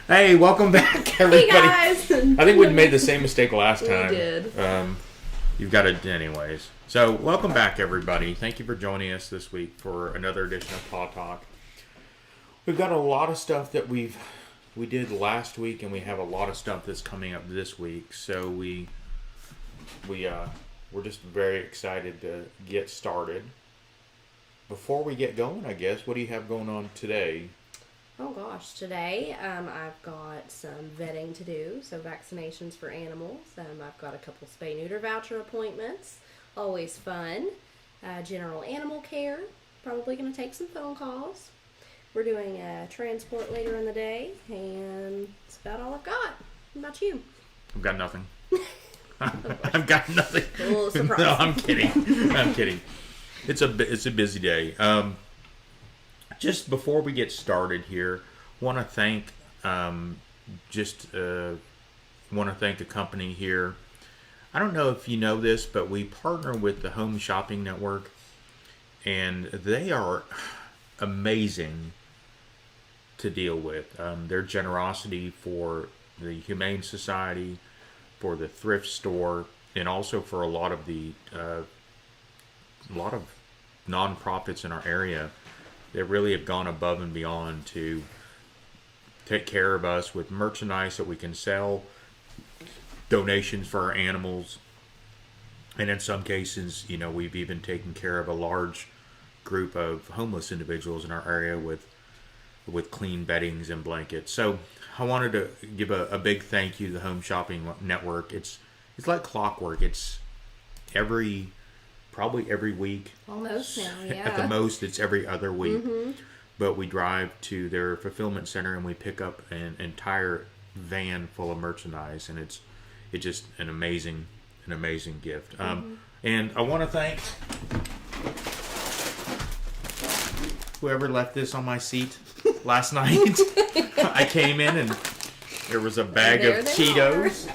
Hey, welcome back, everybody. Hey guys! I think we made the same mistake last time. We did. You've got it anyways. So, welcome back, everybody. Thank you for joining us this week for another edition of Paw Talk. We've got a lot of stuff that we did last week, and we have a lot of stuff that's coming up this week. So we're just very excited to get started. Before we get going, I guess, what do you have going on today? Oh gosh, today I've got some vetting to do, so vaccinations for animals. I've got a couple spay-neuter voucher appointments, always fun. General animal care, probably going to take some phone calls. We're doing a transport later in the day, and that's about all I've got. What about you? I've got nothing. I've got nothing. A little surprise. No, I'm kidding. It's a busy day. Just before we get started here, want to thank the company here. I don't know if you know this, but we partner with the Home Shopping Network, and they are amazing to deal with. Their generosity for the Humane Society, for the thrift store, and also for a lot of nonprofits in our area. They really have gone above and beyond to take care of us with merchandise that we can sell, donations for our animals, and in some cases, we've even taken care of a large group of homeless individuals in our area with clean beddings and blankets. So I wanted to give a big thank you to the Home Shopping Network. It's like clockwork. It's probably every week. Almost now, yeah. At the most, it's every other week. Mm-hmm. But we drive to their fulfillment center and we pick up an entire van full of merchandise, and it's just an amazing gift. Mm-hmm. And I want to thank whoever left this on my seat last night. I came in and there was a bag of Cheetos.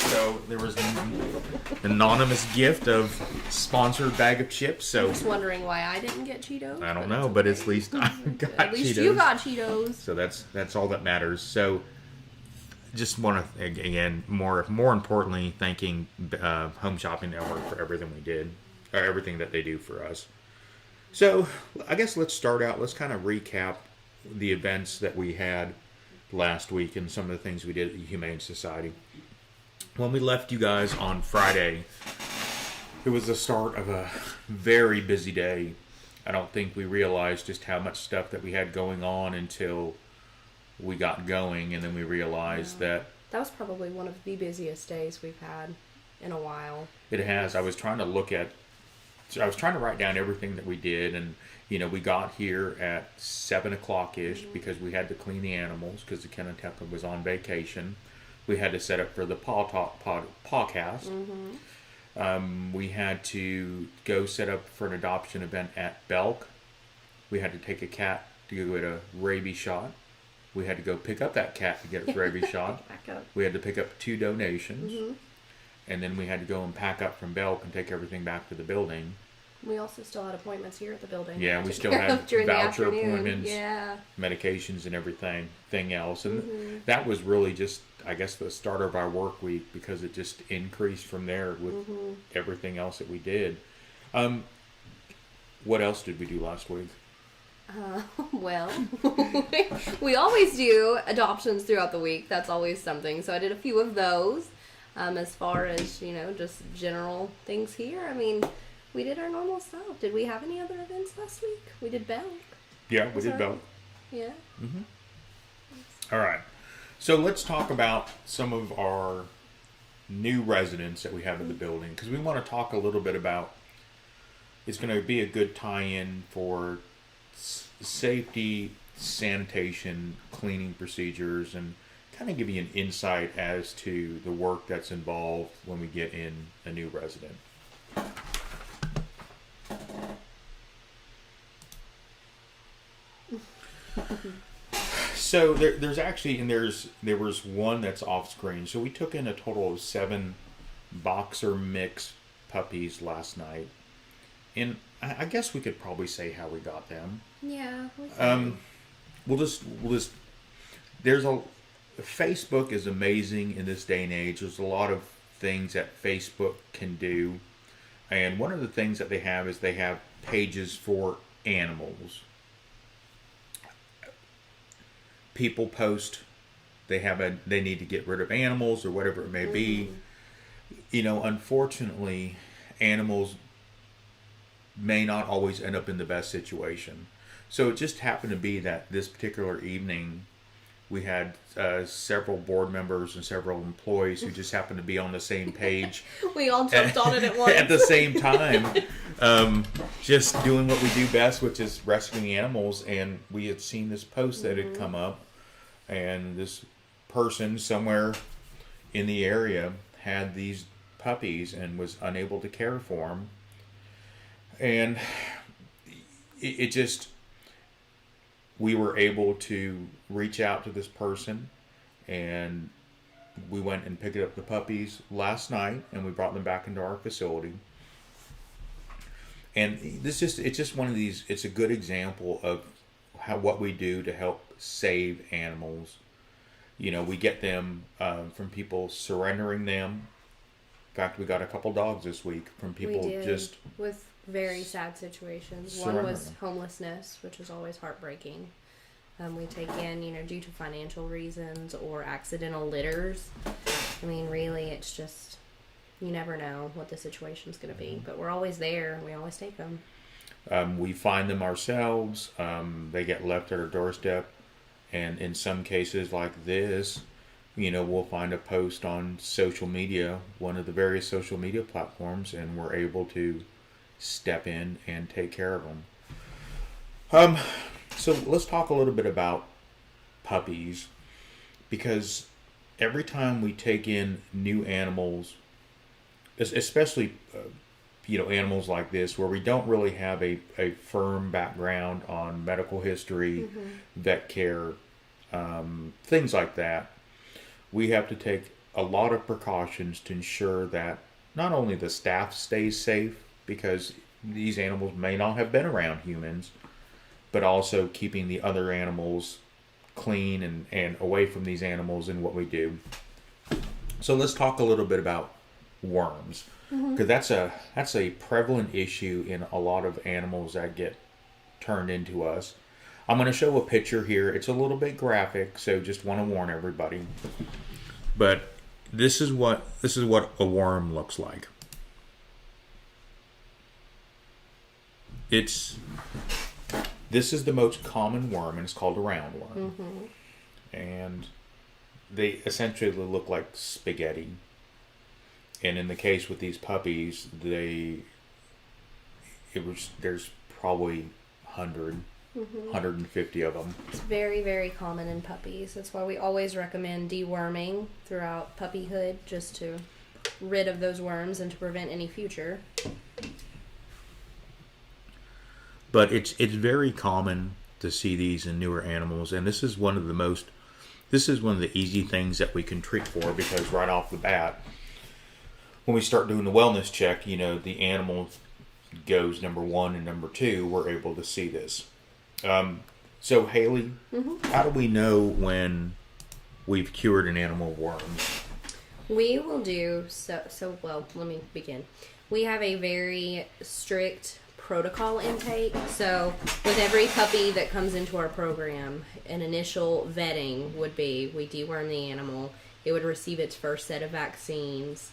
So there was an anonymous gift of sponsored bag of chips. So I'm just wondering why I didn't get Cheetos. I don't know, but at least I got Cheetos. At least you got Cheetos. So that's all that matters. So just want to, again, more importantly, thanking Home Shopping Network for everything we did, or everything that they do for us. So I guess let's start out. Let's kind of recap the events that we had last week and some of the things we did at the Humane Society. When we left you guys on Friday, it was the start of a very busy day. I don't think we realized just how much stuff that we had going on until we got going, and then we realized that was probably one of the busiest days we've had in a while. It has. I was trying to write down everything that we did, and we got here at 7 o'clock-ish because we had to clean the animals because the Kennetecca was on vacation. We had to set up for the Paw Talk podcast. Mm-hmm. We had to go set up for an adoption event at Belk. We had to take a cat to go get a rabies shot. We had to go pick up that cat to get its rabies shot. We had to pick up 2 donations. Mm-hmm. And then we had to go and pack up from Belk and take everything back to the building. We also still had appointments here at the building. Yeah, we still had voucher appointments, yeah, medications, and everything else. And that was really just, I guess, the start of our work week, because it just increased from there with everything else that we did. What else did we do last week? Well, we always do adoptions throughout the week. That's always something. So I did a few of those. As far as, just general things here, I mean, we did our normal stuff. Did we have any other events last week? We did Belk. Yeah, we did Belk. Yeah. Mm-hmm. All right. So let's talk about some of our new residents that we have in the building, because we want to talk a little bit about, it's going to be a good tie-in for safety, sanitation, cleaning procedures, and kind of give you an insight as to the work that's involved when we get in a new resident. So there's actually, and there was one that's off screen. So we took in a total of 7 boxer mix puppies last night, and I guess we could probably say how we got them. Yeah. We'll just there's a Facebook is amazing in this day and age. There's a lot of things that Facebook can do, and one of the things that they have is they have pages for animals. People post they need to get rid of animals or whatever it may be. Unfortunately, animals may not always end up in the best situation. So it just happened to be that this particular evening we had several board members and several employees who just happened to be on the same page. We all jumped on it at once. At the same time. Just doing what we do best, which is rescuing animals. And we had seen this post that had come up. And this person somewhere in the area had these puppies and was unable to care for them. And it just... we were able to reach out to this person, and we went and picked up the puppies last night, and we brought them back into our facility. And it's just one of these. It's a good example of what we do to help save animals. We get them from people surrendering them. In fact, we got a couple dogs this week from people just with very sad situations. One was homelessness, which is always heartbreaking. We take in, due to financial reasons or accidental litters. I mean, really, it's just, you never know what the situation's going to be. But we're always there. We always take them. We find them ourselves. They get left at our doorstep. And in some cases like this, we'll find a post on social media, one of the various social media platforms, and we're able to step in and take care of them. So let's talk a little bit about puppies, because every time we take in new animals, especially animals like this where we don't really have a firm background on medical history, vet care, things like that, we have to take a lot of precautions to ensure that not only the staff stays safe, because these animals may not have been around humans, but also keeping the other animals clean and away from these animals in what we do. So let's talk a little bit about worms, because that's a prevalent issue in a lot of animals that get turned into us. I'm going to show a picture here. It's a little bit graphic, so just want to warn everybody. But this is what a worm looks like. This is the most common worm, and it's called a roundworm. And they essentially look like spaghetti. And in the case with these puppies, there's probably 150 of them. It's very, very common in puppies. That's why we always recommend deworming throughout puppyhood, just to rid of those worms and to prevent any future. But it's very common to see these in newer animals, and this is one of the easy things that we can treat for, because right off the bat, when we start doing the wellness check, the animal goes number 1 and number 2, we're able to see this. So Haley, how do we know when we've cured an animal of worms? We will do well, let me begin. We have a very strict protocol intake. So with every puppy that comes into our program, an initial vetting would be, we deworm the animal, it would receive its first set of vaccines.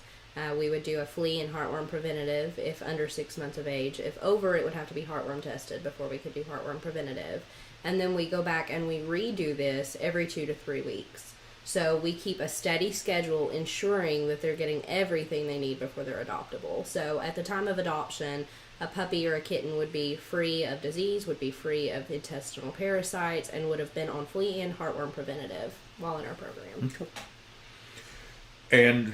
We would do a flea and heartworm preventative if under 6 months of age. If over, it would have to be heartworm tested before we could do heartworm preventative. And then we go back and we redo this every 2 to 3 weeks. So we keep a steady schedule, ensuring that they're getting everything they need before they're adoptable. So at the time of adoption, a puppy or a kitten would be free of disease, would be free of intestinal parasites, and would have been on flea and heartworm preventative while in our program. Okay. And,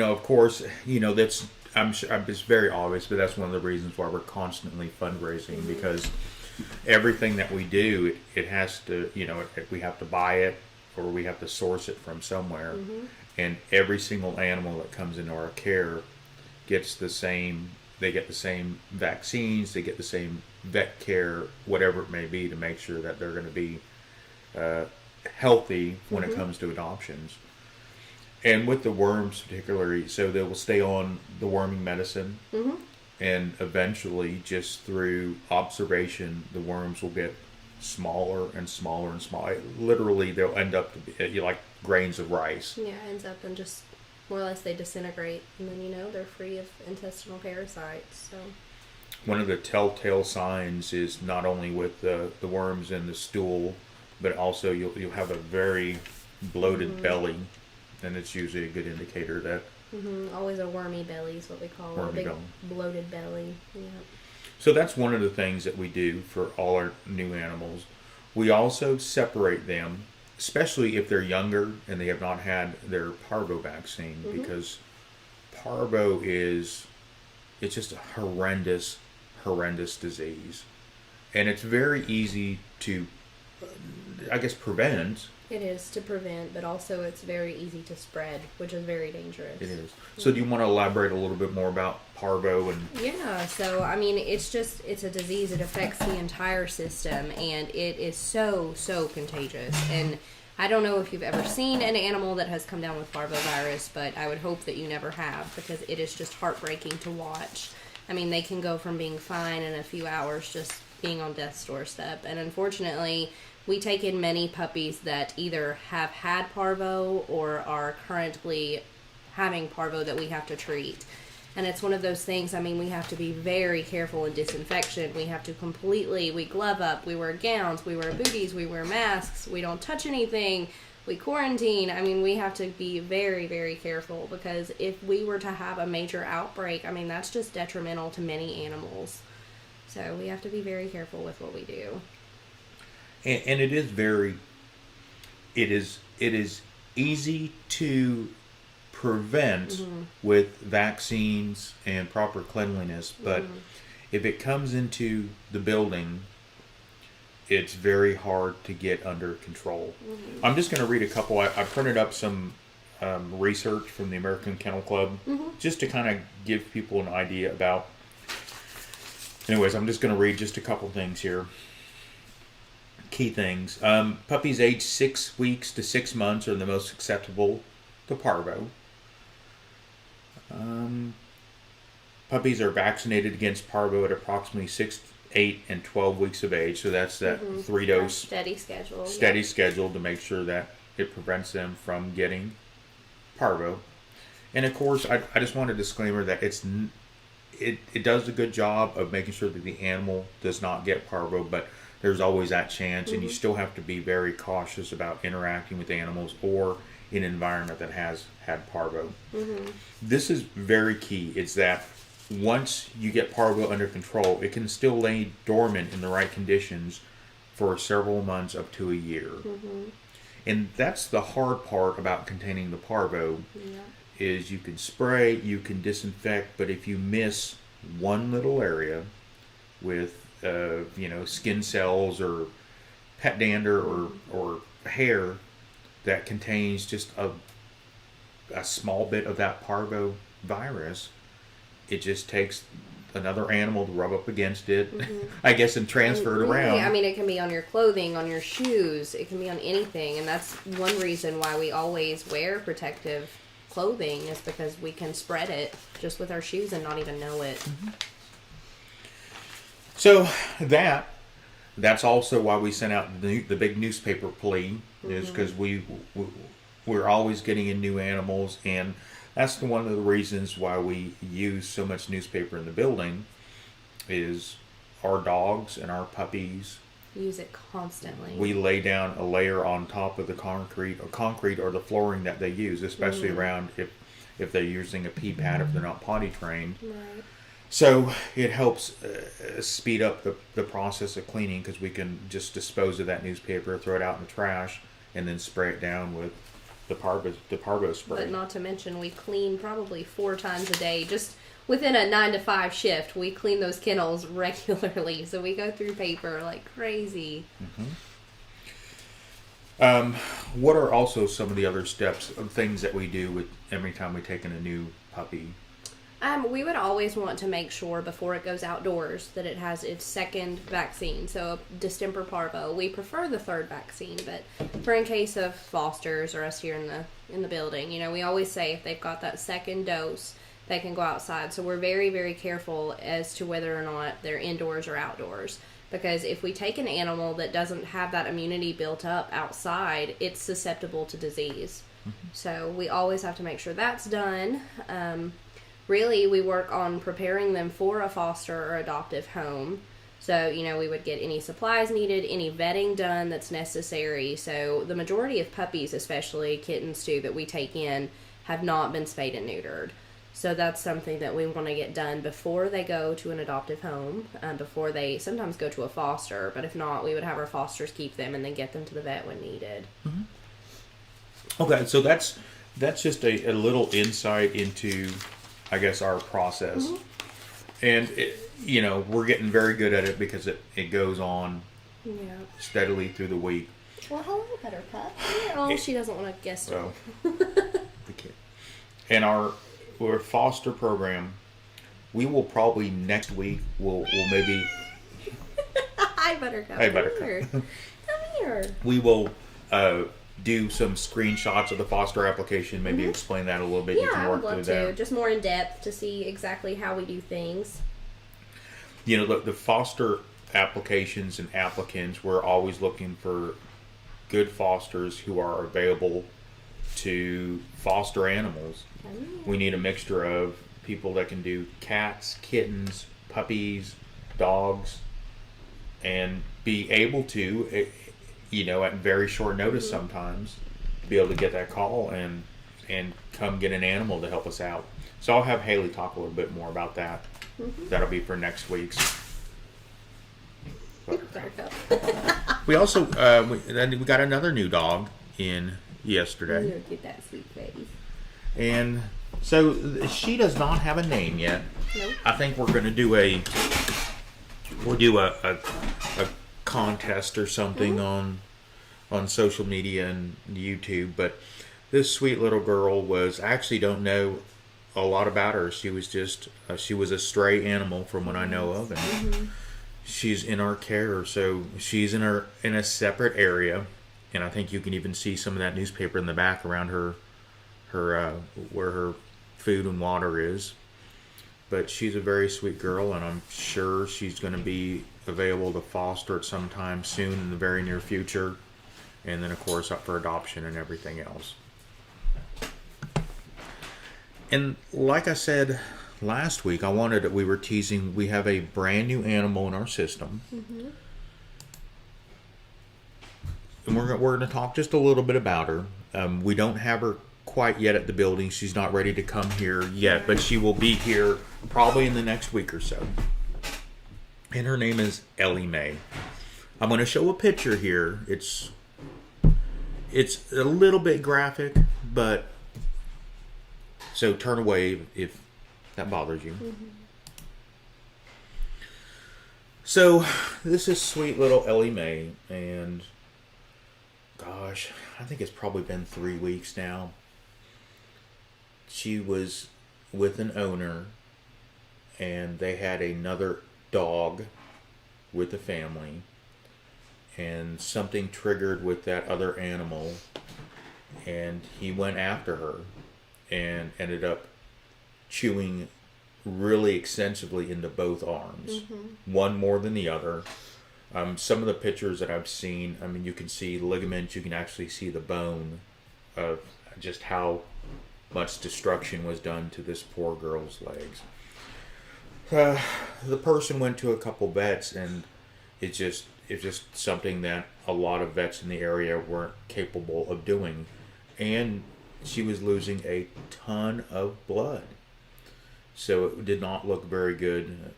of course, that's, I'm sure it's very obvious, but that's one of the reasons why we're constantly fundraising, because everything that we do, it has to, we have to buy it or we have to source it from somewhere. And every single animal that comes into our care gets the same, they get the same vaccines, they get the same vet care, whatever it may be, to make sure that they're going to be healthy when it comes to adoptions. And with the worms particularly, so they will stay on the worming medicine, and eventually, just through observation, the worms will get smaller and smaller and smaller. Literally, they'll end up to be like grains of rice. Yeah, it ends up in just more or less they disintegrate, and then they're free of intestinal parasites. So one of the telltale signs is not only with the worms in the stool, but also you'll have a very bloated belly, and it's usually a good indicator that always a wormy belly is what we call it. A Wormy big belly. bloated belly. Yeah. So that's one of the things that we do for all our new animals. We also separate them, especially if they're younger and they have not had their parvo vaccine, because parvo it's just a horrendous disease. And it's very easy to, I guess, prevent. It is to prevent, but also it's very easy to spread, which is very dangerous. It is. So do you want to elaborate a little bit more about parvo? And Yeah, so I mean, it's a disease. It affects the entire system, and it is so contagious. And I don't know if you've ever seen an animal that has come down with parvovirus, but I would hope that you never have, because it is just heartbreaking to watch. I mean, they can go from being fine in a few hours just being on death's doorstep. And unfortunately, we take in many puppies that either have had parvo or are currently having parvo that we have to treat. And it's one of those things, I mean, we have to be very careful in disinfection. We have to we glove up, we wear gowns, we wear booties, we wear masks, we don't touch anything, we quarantine. I mean, we have to be very, very careful, because if we were to have a major outbreak, I mean, that's just detrimental to many animals. So we have to be very careful with what we do. And it is easy to prevent with vaccines and proper cleanliness, but if it comes into the building, it's very hard to get under control. I'm just going to read a couple. I printed up some research from the American Kennel Club just to kind of give people an idea about. Anyways, I'm just going to read just a couple things here. Key things. Puppies aged 6 weeks to 6 months are the most susceptible to parvo. Puppies are vaccinated against parvo at approximately 6, 8, and 12 weeks of age. So that's that 3-dose steady schedule to make sure that it prevents them from getting parvo. And of course, I just want a disclaimer that it does a good job of making sure that the animal does not get parvo, but there's always that chance, and you still have to be very cautious about interacting with animals or in an environment that has had parvo. This is very key. It's that once you get parvo under control, it can still lay dormant in the right conditions for several months up to a year. And that's the hard part about containing the parvo, is you can spray, you can disinfect, but if you miss one little area with skin cells or pet dander or hair that contains just a small bit of that parvo virus, it just takes another animal to rub up against it, I guess, and transfer it around. I mean, it can be on your clothing, on your shoes, it can be on anything, and that's one reason why we always wear protective clothing, is because we can spread it just with our shoes and not even know it. So that's also why we sent out the big newspaper plea, is because we're always getting in new animals, and that's one of the reasons why we use so much newspaper in the building, is our dogs and our puppies use it constantly. We lay down a layer on top of the concrete or the flooring that they use, especially around if they're using a pee pad, if they're not potty trained. Right. So it helps speed up the process of cleaning, because we can just dispose of that newspaper, throw it out in the trash, and then spray it down with the parvo spray. But not to mention, we clean probably 4 times a day. Just within a 9 to 5 shift, we clean those kennels regularly. So we go through paper like crazy. What are also some of the other steps of things that we do with every time we take in a new puppy? We would always want to make sure before it goes outdoors that it has its second vaccine. So a distemper parvo, we prefer the third vaccine, but for in case of fosters or us here in the building, we always say if they've got that second dose, they can go outside. So we're very, very careful as to whether or not they're indoors or outdoors. Because if we take an animal that doesn't have that immunity built up outside, it's susceptible to disease. Mm-hmm. So we always have to make sure that's done. Really, we work on preparing them for a foster or adoptive home. So, we would get any supplies needed, any vetting done that's necessary. So the majority of puppies, especially kittens too, that we take in have not been spayed and neutered. So that's something that we want to get done before they go to an adoptive home, before they sometimes go to a foster. But if not, we would have our fosters keep them and then get them to the vet when needed. Mm-hmm. Okay, so that's just a little insight into, I guess, our process. Mm-hmm. And, we're getting very good at it because it goes on steadily through the week. Well, hello, Buttercup. Oh, she doesn't want to guess. Well, the kid. And our foster program, we will probably next week, we'll maybe... Hi, Buttercup. Hey, Buttercup. Come here. We will do some screenshots of the foster application, maybe explain that a little bit. Yeah, you can I work would love through to. that. Just more in depth to see exactly how we do things. The foster applications and applicants, we're always looking for good fosters who are available to foster animals. We need a mixture of people that can do cats, kittens, puppies, dogs, and be able to, at very short notice sometimes, be able to get that call and come get an animal to help us out. So I'll have Haley talk a little bit more about that. Mm-hmm. That'll be for next week's. We also we got another new dog in yesterday. Look at that sweet face. And so she does not have a name yet. Nope. I think we're going to do a contest or something on social media and YouTube. But this sweet little girl was, I actually don't know a lot about her. She was just she was a stray animal from what I know of, and she's in our care. So she's in a separate area, and I think you can even see some of that newspaper in the back around her where her food and water is. But she's a very sweet girl, and I'm sure she's going to be available to foster at some time soon in the very near future, and then of course up for adoption and everything else. And like I said last week, we were teasing, we have a brand new animal in our system. Mm-hmm. And we're going to talk just a little bit about her. We don't have her quite yet at the building. She's not ready to come here yet, but she will be here probably in the next week or so. And her name is Ellie Mae. I'm going to show a picture here. It's a little bit graphic, but so turn away if that bothers you. Mm-hmm. So this is sweet little Ellie Mae, and gosh, I think it's probably been 3 weeks now. She was with an owner, and they had another dog with the family, and something triggered with that other animal, and he went after her and ended up chewing really extensively into both arms, one more than the other. Some of the pictures that I've seen, you can see ligaments, you can actually see the bone of just how much destruction was done to this poor girl's legs. The person went to a couple vets, and it's just something that a lot of vets in the area weren't capable of doing. And she was losing a ton of blood. So it did not look very good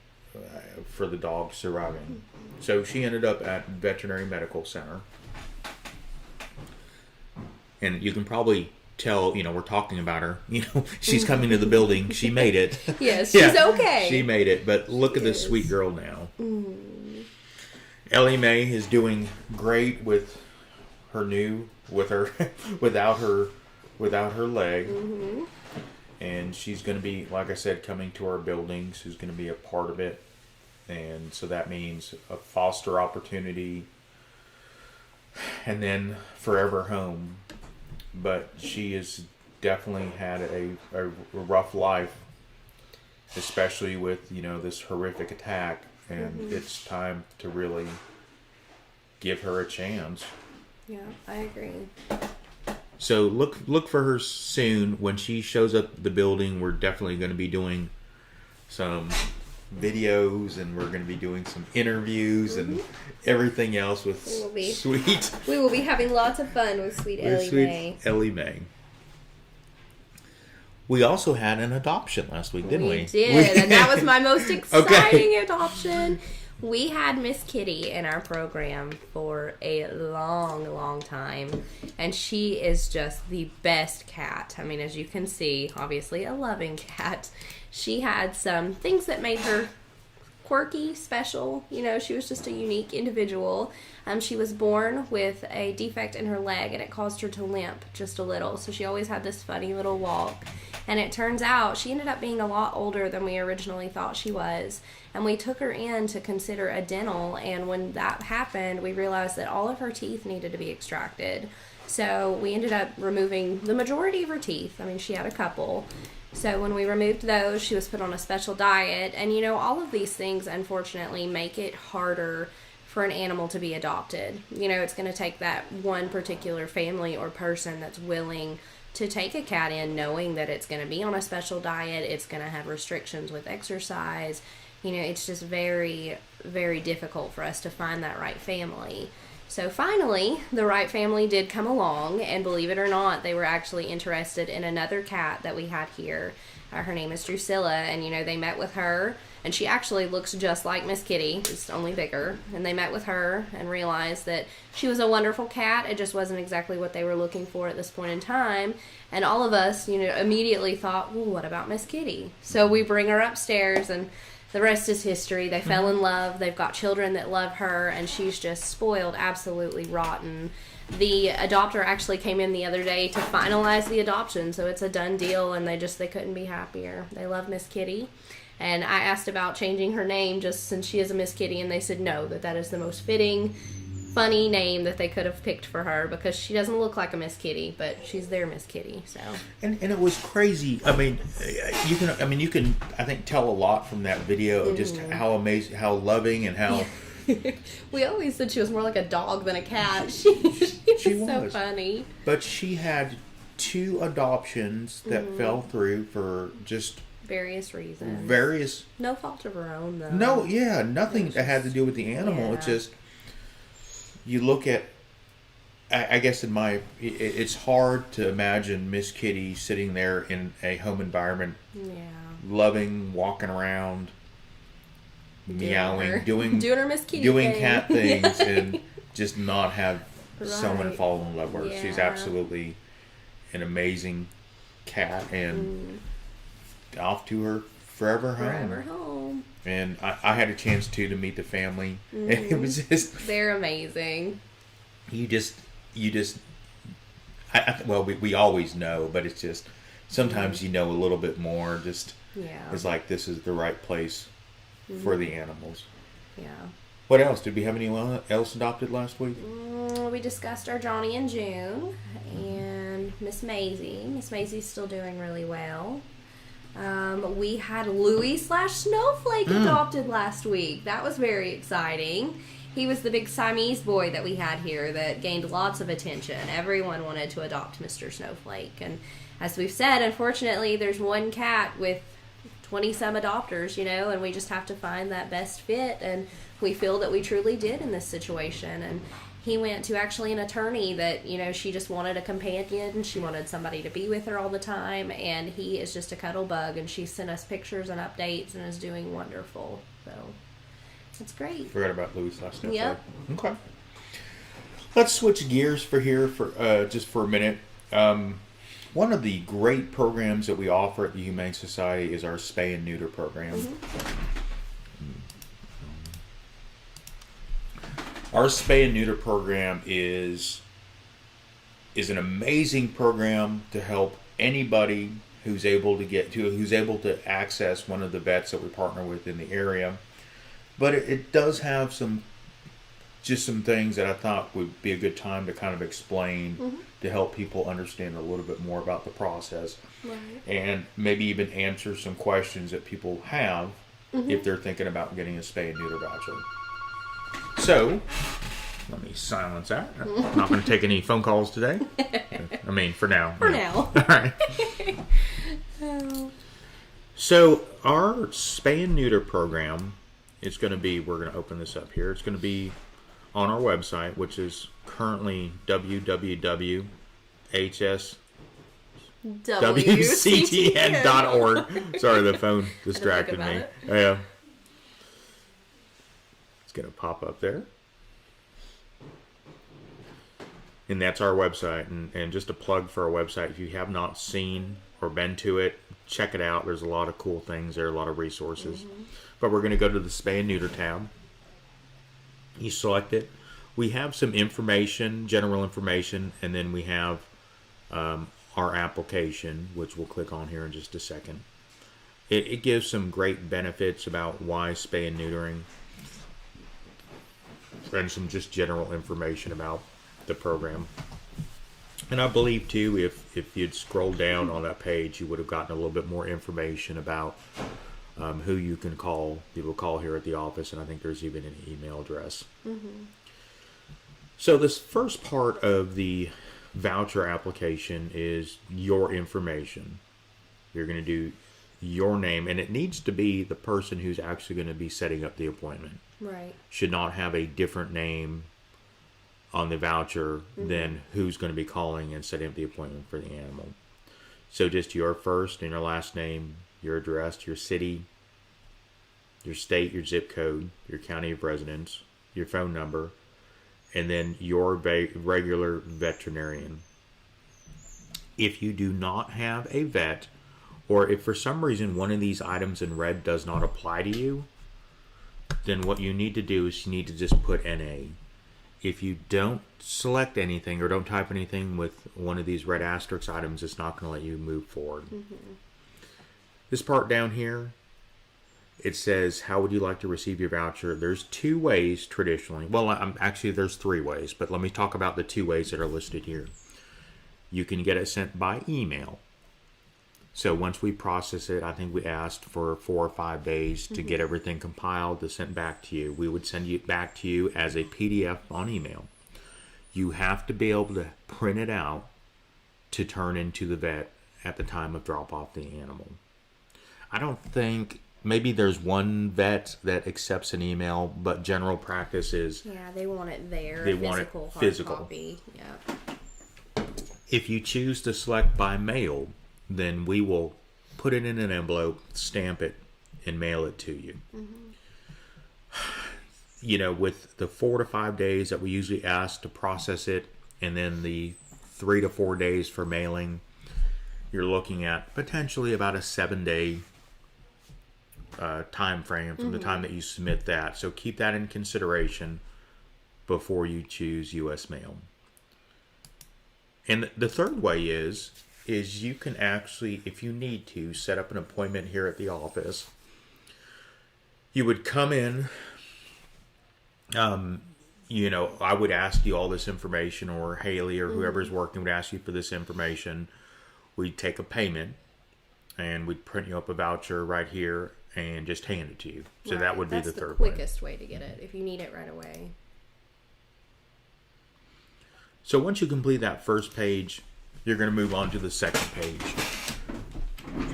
for the dog surviving. So she ended up at Veterinary Medical Center. And you can probably tell, we're talking about her. She's coming to the building. She made it. Yes, she's okay. She made it. But look at this sweet girl now. Mm. Ellie Mae is doing great with her without her leg. Mm-hmm. and she's going to be, like I said, coming to our building. She's going to be a part of it, and so that means a foster opportunity, and then forever home. But she has definitely had a rough life, especially with this horrific attack, and it's time to really give her a chance. Yeah, I agree. So look for her soon. When she shows up at the building, we're definitely going to be doing some videos, and we're going to be doing some interviews and everything else with sweet. We will be having lots of fun with sweet Ellie Mae. We also had an adoption last week, didn't we? We did, and that was my most exciting adoption. We had Miss Kitty in our program for a long, long time, and she is just the best cat. I mean, as you can see, obviously a loving cat. She had some things that made her quirky, special. She was just a unique individual. She was born with a defect in her leg, and it caused her to limp just a little. So she always had this funny little walk. And it turns out she ended up being a lot older than we originally thought she was. And we took her in to consider a dental. And when that happened, we realized that all of her teeth needed to be extracted. So we ended up removing the majority of her teeth. I mean, she had a couple. So when we removed those, she was put on a special diet. And, all of these things, unfortunately, make it harder for an animal to be adopted. It's going to take that one particular family or person that's willing to take a cat in, knowing that it's going to be on a special diet, it's going to have restrictions with exercise. It's just very, very difficult for us to find that right family. So finally, the right family did come along, and believe it or not, they were actually interested in another cat that we had here. Her name is Drusilla, and they met with her, and she actually looks just like Miss Kitty, just only bigger. And they met with her and realized that she was a wonderful cat. It just wasn't exactly what they were looking for at this point in time. And all of us, immediately thought, well, what about Miss Kitty? So we bring her upstairs, and the rest is history. They fell in love. They've got children that love her, and she's just spoiled absolutely rotten. The adopter actually came in the other day to finalize the adoption, so it's a done deal, and they couldn't be happier. They love Miss Kitty. And I asked about changing her name just since she is a Miss Kitty, and they said no, that is the most fitting, funny name that they could have picked for her, because she doesn't look like a Miss Kitty, but she's their Miss Kitty. So and it was crazy. I mean, you can I think tell a lot from that video of just how amazing, how loving, and how we always said she was more like a dog than a cat. She was so funny. But she had 2 adoptions that fell through for just various reasons. No fault of her own, though. No, yeah, nothing that had to do with the animal. Yeah. It's just, you look at, I guess it's hard to imagine Miss Kitty sitting there in a home environment, loving, walking around, meowing, doing her Miss Kitty doing thing. Cat things, and just not have someone fall in love with her. She's absolutely an amazing cat, and off to her forever home. And I had a chance to meet the family, and it was just, they're amazing. You just well, we always know, but it's just sometimes you know a little bit more. Just it's like, this is the right place for the animals. Yeah. What else? Did we have anyone else adopted last week? We discussed our Johnny and June, and Miss Maisie. Miss Maisie's still doing really well. We had Louie/Snowflake adopted last week. That was very exciting. He was the big Siamese boy that we had here that gained lots of attention. Everyone wanted to adopt Mr. Snowflake. And as we've said, unfortunately, there's one cat with 20-some adopters, and we just have to find that best fit. And we feel that we truly did in this situation. And he went to actually an attorney that, she just wanted a companion. She wanted somebody to be with her all the time. And he is just a cuddle bug. And she sent us pictures and updates and is doing wonderful. So it's great. Forgot about Louie/Snowflake. Yep. Okay. Let's switch gears for just for a minute. One of the great programs that we offer at the Humane Society is our spay and neuter program. Our spay and neuter program is an amazing program to help anybody who's able to access one of the vets that we partner with in the area. But it does have some things that I thought would be a good time to kind of explain to help people understand a little bit more about the process, Right. and maybe even answer some questions that people have if they're thinking about getting a spay and neuter voucher. So, let me silence that. I'm not going to take any phone calls today. I mean, for now. For now. All right. Oh. So, our spay and neuter program is going to be, we're going to open this up here. It's going to be on our website, which is currently www.hswctn.org. Sorry, the phone distracted me. Yeah. It's going to pop up there. And that's our website. And just a plug for our website, if you have not seen or been to it, check it out. There's a lot of cool things there, a lot of resources. But we're going to go to the spay and neuter tab. You select it. We have some information, general information, and then we have our application, which we'll click on here in just a second. It gives some great benefits about why spay and neutering, and some just general information about the program. And I believe too, if you'd scrolled down on that page, you would have gotten a little bit more information about who you can call. People call here at the office, and I think there's even an email address. So this first part of the voucher application is your information. You're going to do your name, and it needs to be the person who's actually going to be setting up the appointment. Right. Should not have a different name on the voucher than who's going to be calling and setting up the appointment for the animal. So just your first and your last name, your address, your city, your state, your zip code, your county of residence, your phone number, and then your regular veterinarian. If you do not have a vet, or if for some reason one of these items in red does not apply to you, then what you need to do is you need to just put NA. If you don't select anything or don't type anything with one of these red asterisk items, it's not going to let you move forward. This part down here, it says, how would you like to receive your voucher? There's two ways traditionally. Well, actually there's three ways, but let me talk about the two ways that are listed here. You can get it sent by email. So once we process it, I think we asked for 4 or 5 days to get everything compiled to send back to you. We would send it back to you as a PDF on email. You have to be able to print it out to turn into the vet at the time of drop off the animal. I don't think, maybe there's one vet that accepts an email, but general practice is... Yeah, they want it there. They want it physical. Copy. Yeah. If you choose to select by mail, then we will put it in an envelope, stamp it, and mail it to you. You know, with the 4 to 5 days that we usually ask to process it, and then the 3 to 4 days for mailing, you're looking at potentially about a 7-day time frame from the time that you submit that. So keep that in consideration before you choose U.S. mail. And the third way is you can actually, if you need to, set up an appointment here at the office. You would come in, you know, I would ask you all this information, or Haley or whoever's working would ask you for this information. We'd take a payment, and we'd print you up a voucher right here and just hand it to you. So that would be the third way. That's the quickest way to get it, if you need it right away. So once you complete that first page, you're going to move on to the second page.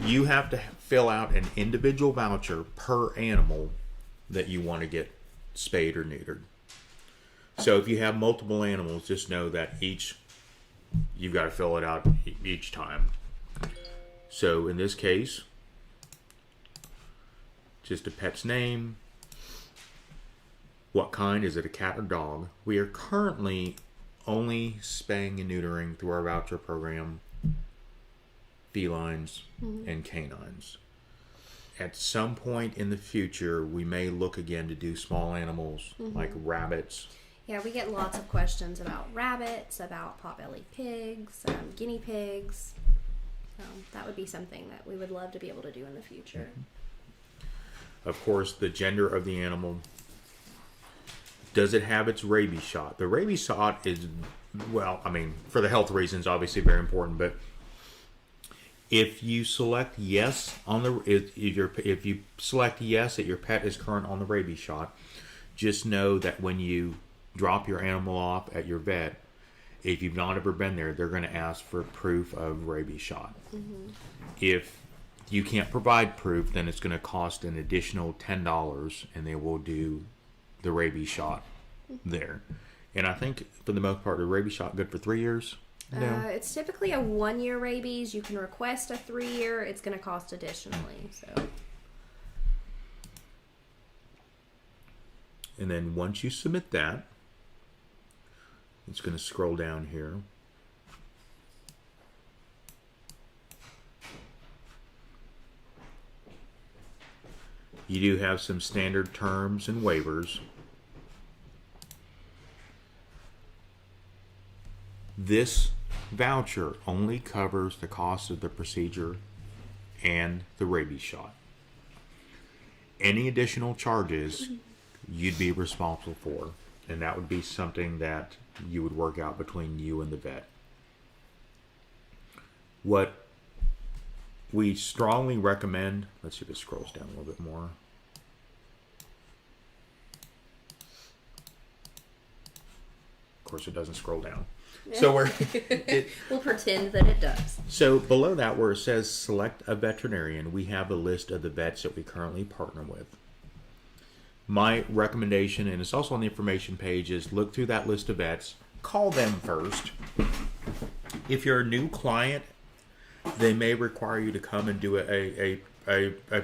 You have to fill out an individual voucher per animal that you want to get spayed or neutered. So if you have multiple animals, just know that you've got to fill it out each time. So in this case, just a pet's name. What kind? Is it a cat or dog? We are currently only spaying and neutering through our voucher program felines and canines. At some point in the future, we may look again to do small animals like rabbits. Yeah, we get lots of questions about rabbits, about potbelly pigs, guinea pigs. That would be something that we would love to be able to do in the future. Of course, the gender of the animal. Does it have its rabies shot? The rabies shot is, well, I mean, for the health reasons, obviously very important. But if you select yes on the if you select yes that your pet is current on the rabies shot, just know that when you drop your animal off at your vet, if you've not ever been there, they're going to ask for proof of rabies shot. If you can't provide proof, then it's going to cost an additional $10, and they will do the rabies shot there. And I think for the most part, the rabies shot good for 3 years. No, It's typically a 1-year rabies. You can request a 3-year. It's going to cost additionally. So. and then once you submit that, it's going to scroll down here. You do have some standard terms and waivers. This voucher only covers the cost of the procedure and the rabies shot. Any additional charges you'd be responsible for, and that would be something that you would work out between you and the vet. What we strongly recommend, let's see if it scrolls down a little bit more. Of course, it doesn't scroll down. So we'll pretend that it does. So below that, where it says select a veterinarian, we have a list of the vets that we currently partner with. My recommendation, and it's also on the information page, is look through that list of vets, call them first. If you're a new client, they may require you to come and do a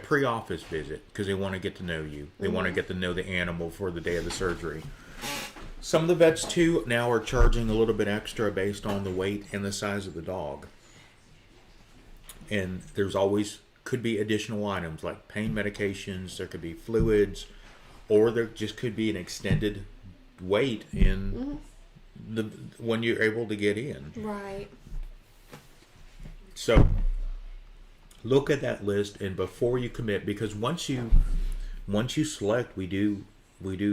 pre-office visit because they want to get to know you. They want to get to know the animal for the day of the surgery. Some of the vets, too, now are charging a little bit extra based on the weight and the size of the dog. And there's always could be additional items like pain medications, there could be fluids, or there just could be an extended wait in the when you're able to get in. Right. So look at that list, and before you commit, because once you select, we do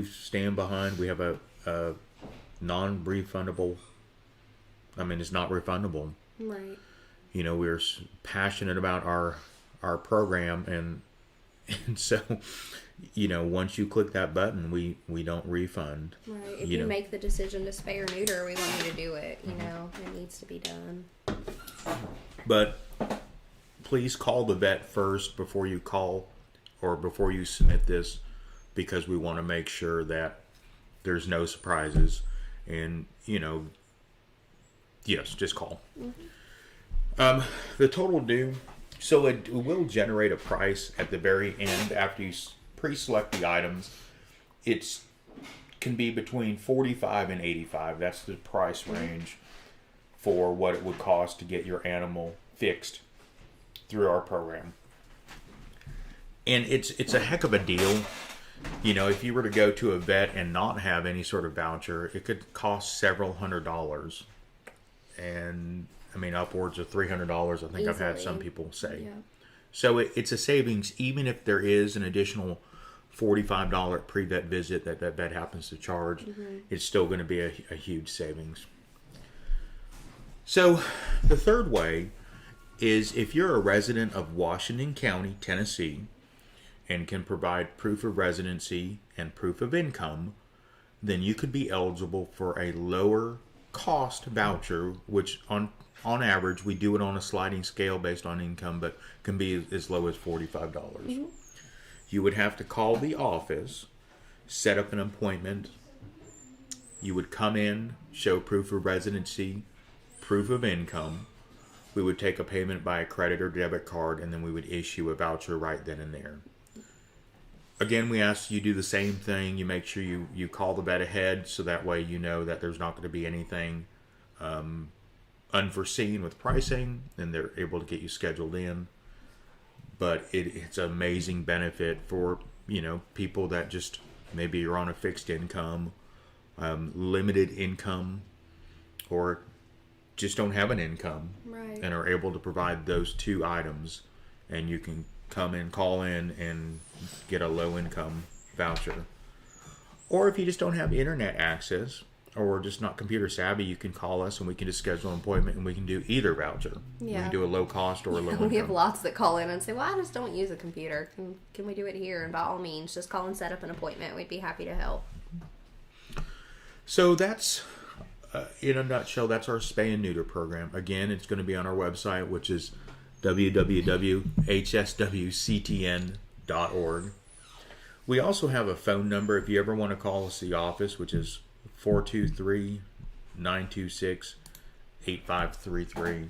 stand behind. We have a non-refundable. I mean, it's not refundable. Right. You know, we're passionate about our program, and so, you know, once you click that button, we don't refund. Right. If you make the decision to spay or neuter, we want you to do it. You know, it needs to be done. But please call the vet first before you call or before you submit this, because we want to make sure that there's no surprises. And, you know, yes, just call. The total due, so it will generate a price at the very end after you pre-select the items. It's can be between $45 and $85. That's the price range for what it would cost to get your animal fixed through our program. And it's a heck of a deal. You know, if you were to go to a vet and not have any sort of voucher, it could cost several $100s. And, I mean, upwards of $300, I think I've had some people say. Yeah. So it's a savings, even if there is an additional $45 pre-vet visit that vet happens to charge. It's still going to be a huge savings. So the third way is if you're a resident of Washington County, Tennessee, and can provide proof of residency and proof of income, then you could be eligible for a lower cost voucher, which on average, we do it on a sliding scale based on income, but can be as low as $45. You would have to call the office, set up an appointment. You would come in, show proof of residency, proof of income. We would take a payment by a credit or debit card, and then we would issue a voucher right then and there. Again, we ask you do the same thing. You make sure you call the vet ahead, so that way you know that there's not going to be anything unforeseen with pricing, and they're able to get you scheduled in. But it's an amazing benefit for, you know, people that just maybe you're on a fixed income, limited income, or just don't have an income Right. and are able to provide those two items, and you can call in and get a low income voucher. Or if you just don't have internet access or just not computer savvy, you can call us and we can just schedule an appointment and we can do either voucher. We Yeah. can do a low cost or a low income. We have lots that call in and say, well, I just don't use a computer. Can we do it here? And by all means, just call and set up an appointment. We'd be happy to help. So that's, in a nutshell, that's our spay and neuter program. Again, it's going to be on our website, which is www.hswctn.org. We also have a phone number if you ever want to call us the office, which is 423-926-8533.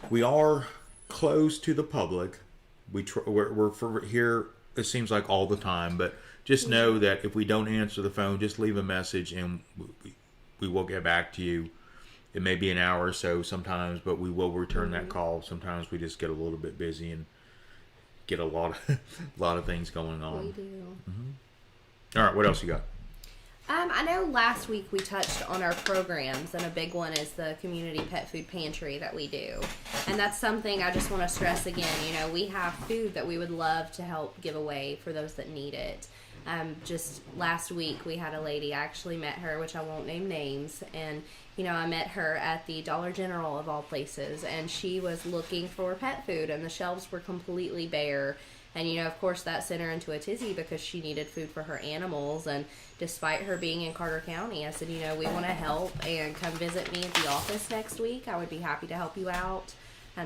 We are closed to the public. We're here, it seems like all the time, but just know that if we don't answer the phone, just leave a message and we will get back to you. It may be an hour or so sometimes, but we will return that call. Sometimes we just get a little bit busy and get a lot of things going on. We do. All right, what else you got? I know last week we touched on our programs, and a big one is the community pet food pantry that we do. And that's something I just want to stress again. You know, we have food that we would love to help give away for those that need it. Just last week we had a lady, I actually met her, which I won't name names, and you know, I met her at the Dollar General of all places, and she was looking for pet food, and the shelves were completely bare. And, you know, of course, that sent her into a tizzy because she needed food for her animals. And despite her being in Carter County, I said, you know, we want to help, and come visit me at the office next week. I would be happy to help you out.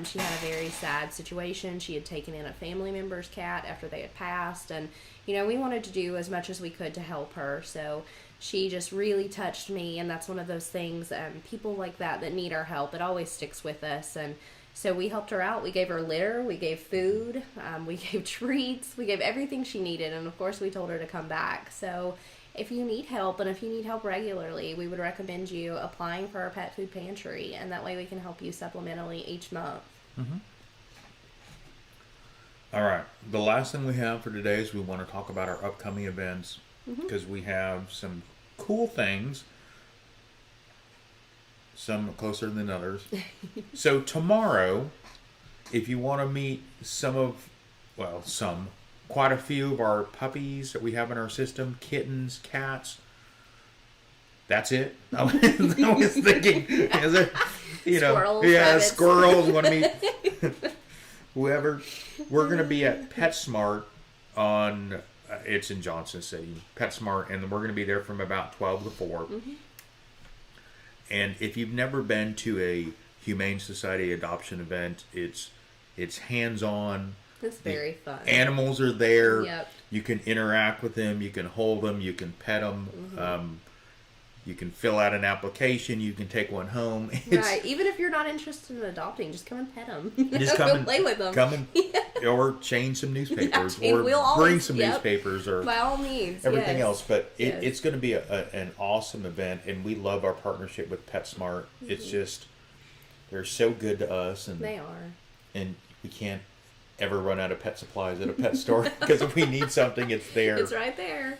She had a very sad situation. She had taken in a family member's cat after they had passed. And, you know, we wanted to do as much as we could to help her. So she just really touched me. And that's one of those things, people like that need our help, it always sticks with us. And so we helped her out. We gave her litter, we gave food, we gave treats, we gave everything she needed, and of course we told her to come back. So if you need help, and if you need help regularly, we would recommend you applying for our pet food pantry, and that way we can help you supplementally each month. All right, the last thing we have for today is we want to talk about our upcoming events, because we have some cool things, some closer than others. So tomorrow, if you want to meet quite a few of our puppies that we have in our system, kittens, cats, that's it. I was thinking, is it, Squirrels, yeah, rabbits. squirrels, want to meet whoever. We're going to be at PetSmart on, it's in Johnson City, PetSmart, and we're going to be there from about 12 to 4. And if you've never been to a Humane Society adoption event, it's hands-on. It's very fun. Animals are there. Yep. You can interact with them. You can hold them. You can pet them. You can fill out an application. You can take one home. Right. Even if you're not interested in adopting, just come and pet them. Just come and play with them. Come and, or change some newspapers, Yeah, or we'll bring always- some yep. newspapers, or By all means. everything yes. else. But Yes. it's going to be an awesome event, and we love our partnership with PetSmart. It's just, they're so good to us, and They are. and we can't ever run out of pet supplies at a pet store, because if we need something, it's there. It's right there.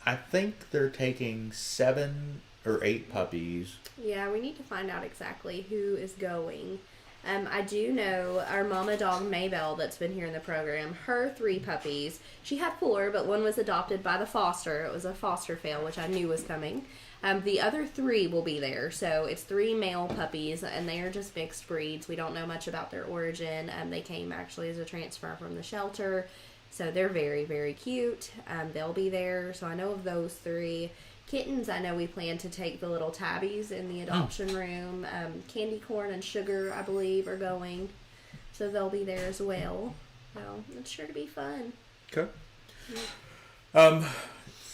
I think they're taking 7 or 8 puppies. Yeah, we need to find out exactly who is going. I do know our mama dog Maybelle that's been here in the program, her 3 puppies, she had 4, but one was adopted by the foster. It was a foster fail, which I knew was coming. The other 3 will be there, so it's 3 male puppies, and they are just mixed breeds. We don't know much about their origin. They came actually as a transfer from the shelter, so they're very, very cute. They'll be there, so I know of those 3. Kittens, I know we plan to take the little tabbies in the adoption room. Candy Corn and Sugar, I believe, are going, so they'll be there as well. So it's sure to be fun. Okay.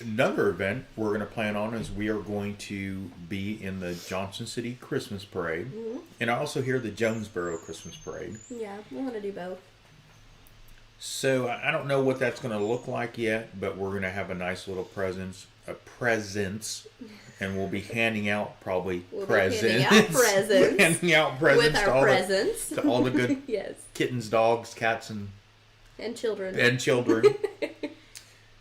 Another event we're going to plan on is we are going to be in the Johnson City Christmas Parade, and I also hear the Jonesboro Christmas Parade. Yeah, we want to do both. So I don't know what that's going to look like yet, but we're going to have a nice little presents, and we'll be handing out probably presents. Handing out presents with our presents to all the good yes, kittens, dogs, cats, and children. And children.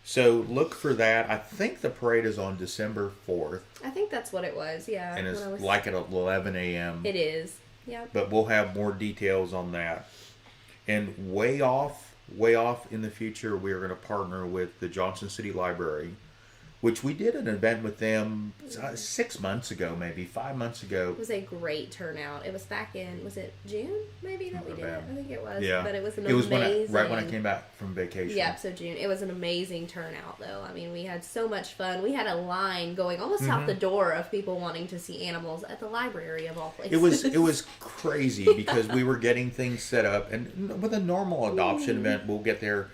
So look for that. I think the parade is on December 4th, I think that's what it was. Yeah. and it's when I was- like at 11 a.m. It is. Yep. But we'll have more details on that. And way off in the future, we're going to partner with the Johnson City Library, which we did an event with them 6 months ago, maybe 5 months ago. It was a great turnout. It was back in, was it June maybe that we did it? I think it was. Yeah. But it was an It was amazing. right when I came back from vacation. Yeah, so June. It was an amazing turnout, though. I mean, we had so much fun. We had a line going almost out the door of people wanting to see animals at the library of all places. It was crazy because we were getting things set up, and with a normal adoption event, we'll get there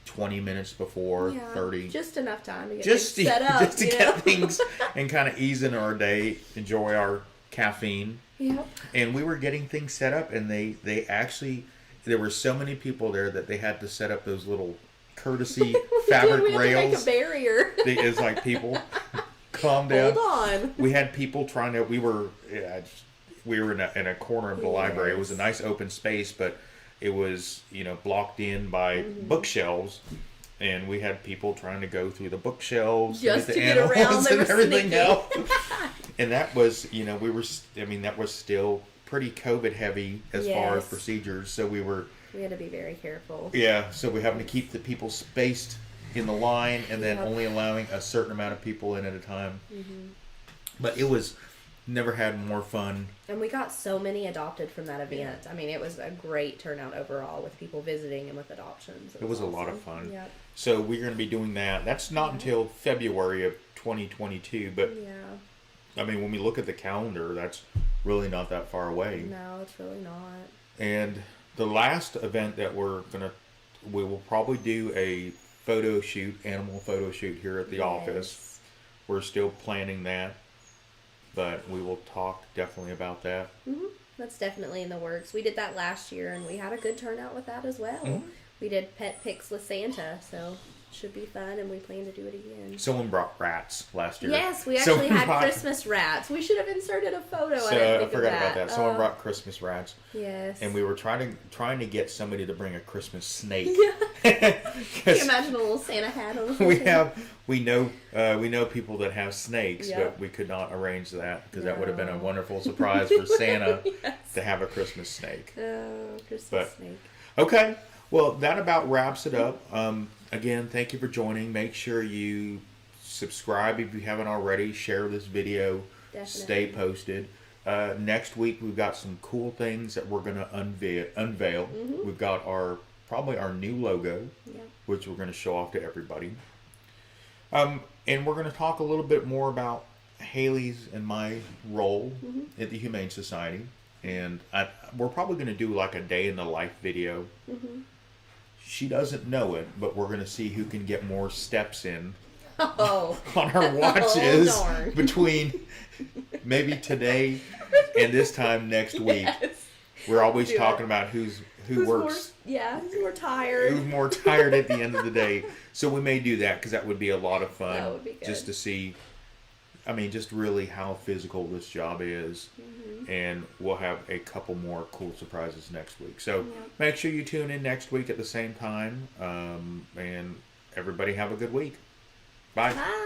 20 minutes before, 30. Just enough time to get Just things set up. just to get things and kind of ease into our day, enjoy our caffeine. Yep. And we were getting things set up, and they actually, there were so many people there that they had to set up those little courtesy fabric we had rails. to make a barrier. It's like, people, calm down. Hold on. We had people trying to. We were in a corner of the library. It was a nice open space, but it was blocked in by bookshelves. And we had people trying to go through the bookshelves Just with to the get animals around. They and were everything sneaky. else. And that was, that was still pretty COVID heavy as far as Yes. procedures. So we had to be very careful. so we're having to keep the people spaced in the line, and then Yep. only allowing a certain amount of people in at a time. But it was never had more fun. And we got so many adopted from that event. I mean, it was a great turnout overall with people visiting and with adoptions. It was a lot of awesome. fun. Yep. So we're going to be doing that. That's not until February of 2022, but Yeah. I mean, when we look at the calendar, that's really not that far away. No, it's really not. And the last event that we will probably do a animal photo shoot here at the office. We're still planning that, but we will talk definitely about that. Mm-hmm. That's definitely in the works. We did that last year, and we had a good turnout with that as well. Mm-hmm. We did pet pics with Santa, so should be fun, and we plan to do it again. Someone brought rats last year. Yes, we actually had Christmas rats. We should have inserted a photo. So I didn't I think forgot of about that. that. Someone brought Christmas rats. Yes. And we were trying to get somebody to bring a Christmas snake. Can you imagine a little Santa hat on the we know people that have snakes, but we could not arrange that because that would have been a wonderful surprise for Santa to have a Christmas snake. Oh, Christmas snake. Okay, well that about wraps it up. Again, thank you for joining. Make sure you subscribe if you haven't already. Share this video. Definitely. Stay posted. Next week we've got some cool things that we're going to unveil. Mm-hmm. We've got probably our new logo, Yep. which we're going to show off to everybody. And we're going to talk a little bit more about Haley's and my role at the Humane Society. And we're probably going to do like a day in the life video. Mm-hmm. She doesn't know it, but we're going to see who can get more steps in Oh. on our watches Oh, darn. between maybe today and this time next week. Yes. We're always Do talking it. about who Who's works. who's more tired. Who's more tired at the end of the day. So we may do that because that would be a lot of fun. That would be good. Just to see, just really how physical this job is. Mm-hmm. And we'll have a couple more cool surprises next week. So Yep. make sure you tune in next week at the same time. And everybody have a good week. Bye. Bye.